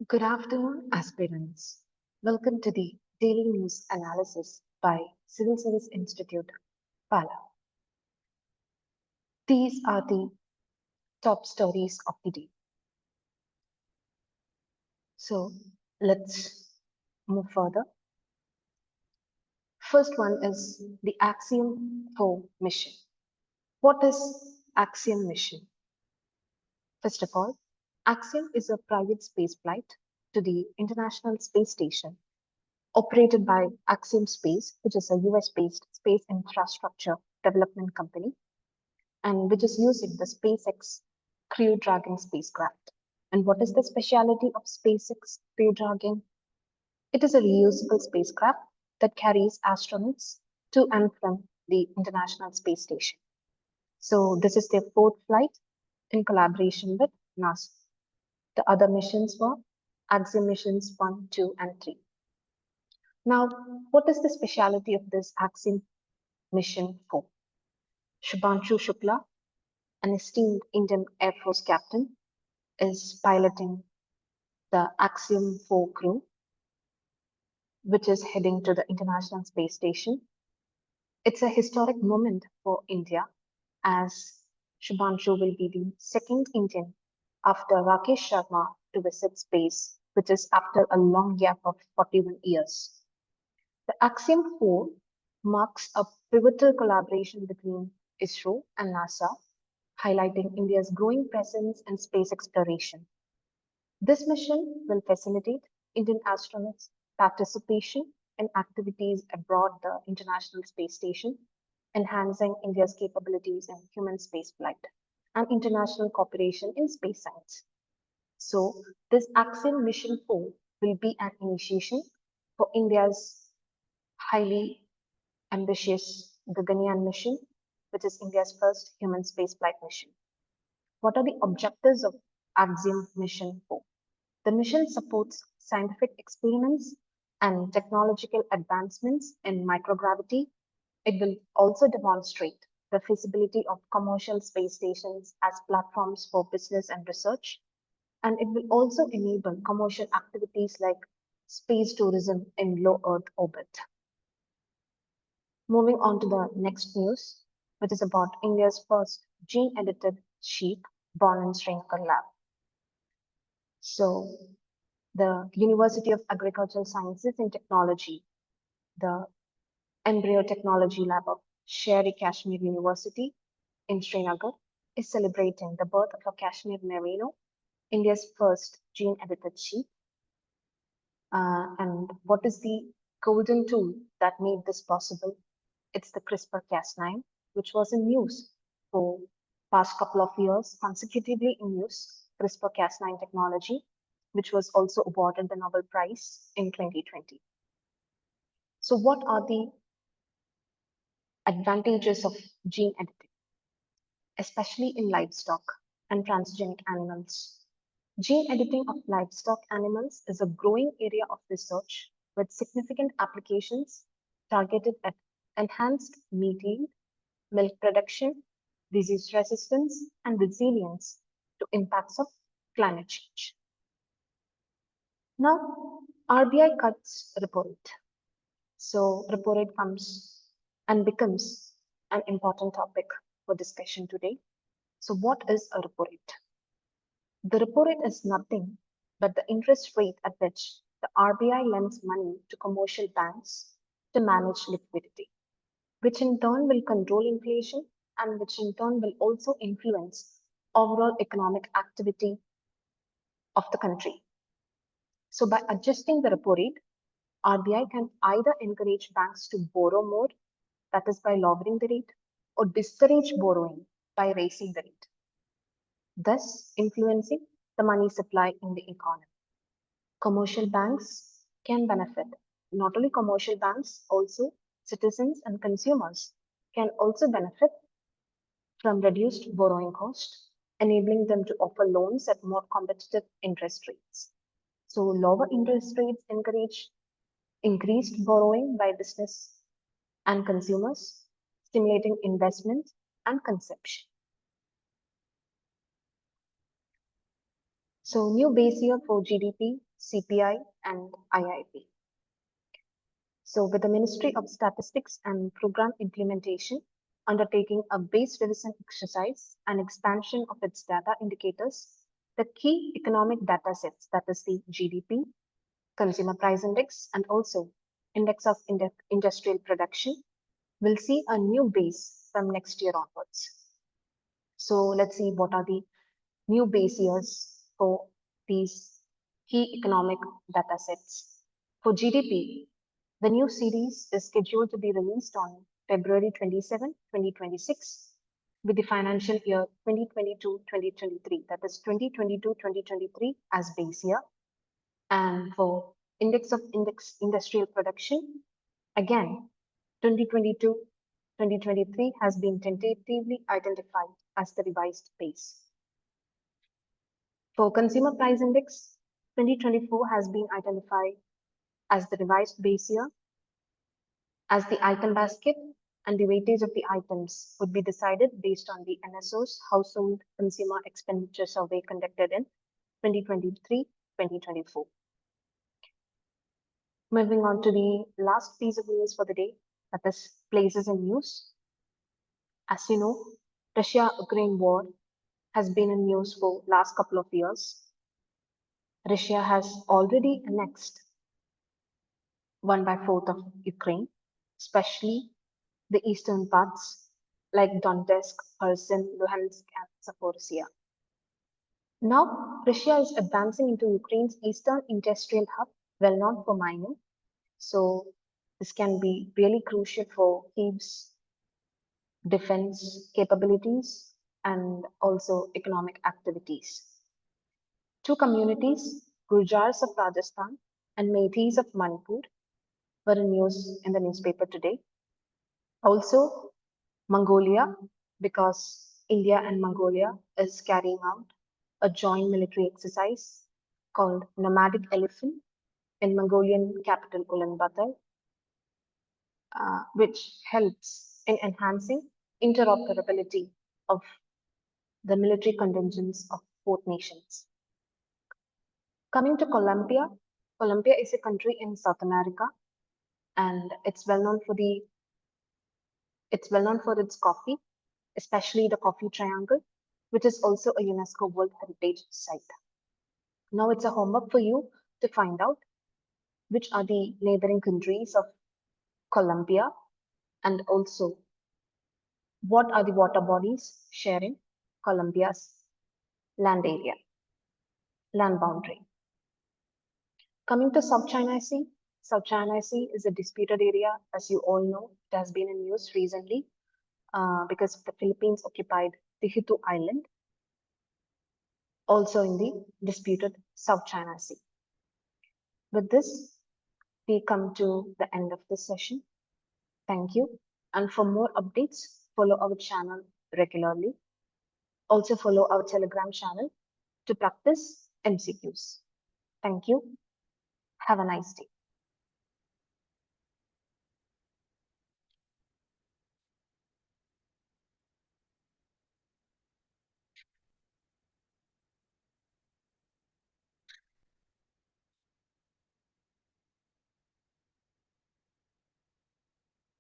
Good afternoon, aspirants. Welcome to the Daily News Analysis by Civil Service Institute, Pala. These are the top stories of the day. So let's move further. First one is the 𝗓𝗋𝗋 mission. What is 𝗓𝗋𝗋 mission? First of all, 𝗓𝗋𝗋 is a private space flight to the International Space Station operated by Axiom Space, which is a US-based space infrastructure development company, and which is using the SpaceX Crew Dragon spacecraft. And what is the speciality of SpaceX Crew Dragon? It is a reusable spacecraft that carries astronauts to and from the International Space Station. So this is their fourth flight in collaboration with NASA. The other missions were 𝗓𝗋𝗋 missions 1, 2, and 3. Now, what is the speciality of this 𝗓𝗋𝗋 mission 4? 𝗘𝗶𝗃𝗃 Shukla, an esteemed Indian Air Force captain, is piloting the 𝗓𝗋𝗋 crew, which is heading to the International Space Station. It's a historic moment for India, as 𝗘𝗶𝗃 will be the second Indian after Rakesh Sharma to visit space, which is after a long gap of 41 years. The 𝗓𝗋𝗋 marks a pivotal collaboration between ISRO and NASA, highlighting India's growing presence in space exploration. This mission will facilitate Indian astronauts' participation in activities abroad the International Space Station, enhancing India's capabilities in human spaceflight and international cooperation in space science. So, this 𝗓𝗋𝗋 Mission 4 will be an initiation for India's highly ambitious Gaganyaan mission, which is India's first human spaceflight mission. What are the objectives of 𝗓𝗋𝗋 Mission 4? The mission supports scientific experiments and technological advancements in microgravity. It will also demonstrate the feasibility of commercial space stations as platforms for business and research. And it will also enable commercial activities like space tourism in low Earth orbit. Moving on to the next news, which is about India's first gene-edited sheep born in Srinagar lab. So, the University of Agricultural Sciences and Technology, the Embryo Technology Lab of 𝗗𝗂𝘄𝗀 University in Srinagar, is celebrating the birth of a Kashmir Merino, India's first gene-edited sheep. And what is the golden tool that made this possible? It's the 𝗗𝗏-Cas9, which was in use for past couple of years, consecutively in use, 𝗗𝗏-Cas9 technology, which was also awarded the Nobel Prize in 2020. So what are the advantages of gene editing, especially in livestock and transgenic animals? Gene editing of livestock animals is a growing area of research with significant applications targeted at enhanced meat yield, milk production, disease resistance, and resilience to impacts of climate change. Now, RBI cuts repo rate. So, repo rate comes and becomes an important topic for discussion today. So, what is a repo rate? The repo rate is nothing but the interest rate at which the RBI lends money to commercial banks to manage liquidity, which in turn will control inflation and which in turn will also influence overall economic activity of the country. So by adjusting the repo rate, RBI can either encourage banks to borrow more, that is by lowering the rate, or discourage borrowing by raising the rate, thus influencing the money supply in the economy. Commercial banks can benefit. Not only commercial banks, also citizens and consumers can also benefit from reduced borrowing cost, enabling them to offer loans at more competitive interest rates. So lower interest rates encourage increased borrowing by business and consumers, stimulating investment and consumption. So new base year for GDP CPI, and IIP. So with the Ministry of Statistics and Program Implementation undertaking a base revision exercise and expansion of its data indicators, the key economic data sets, that is the GDP, Consumer Price Index, and also Index of Industrial Production, will see a new base from next year onwards. So let's see what are the new base years for these key economic data sets. For GDP, the new series is scheduled to be released on February 27, 2026, with the financial year 2022-2023, that is 2022-2023 as base year. And for Index of Industrial Production, again, 2022-2023 has been tentatively identified as the revised base. For Consumer Price Index, 2024 has been identified as the revised base year, as the item basket and the weightage of the items would be decided based on the NSO's Household Consumer Expenditure Survey conducted in 2023-2024. Moving on to the last piece of news for the day, that is places in news. As you know, Russia-Ukraine war has been in news for last couple of years. Russia has already annexed 1/4 of Ukraine, especially the eastern parts like Donetsk, Kherson, Luhansk, and Zaporizhia. Now, Russia is advancing into Ukraine's eastern industrial hub, well known for mining. So this can be really crucial for Kyiv's defense capabilities and also economic activities. Two communities, Gurjars of Rajasthan and 𝗤𝗍𝗄s of Manipur, were in news in the newspaper today. Also, Mongolia, because India and Mongolia is carrying out a joint military exercise called Nomadic Elephant in Mongolian capital Ulaanbaatar, which helps in enhancing interoperability of the military contingents of both nations. Coming to Colombia, Colombia is a country in South America, and it's well known for its coffee, especially the Coffee Triangle, which is also a UNESCO World Heritage Site. Now it's a homework for you to find out which are the neighboring countries of Colombia, and also what are the water bodies sharing Colombia's land boundary. Coming to South China Sea, South China Sea is a disputed area, as you all know. It has been in news recently because the Philippines occupied 𝗗𝗄𝗃 Island, also in the disputed South China Sea. With this, we come to the end of this session. Thank you. And for more updates, follow our channel regularly. Also follow our Telegram channel to practice MCQs. Thank you. Have a nice day.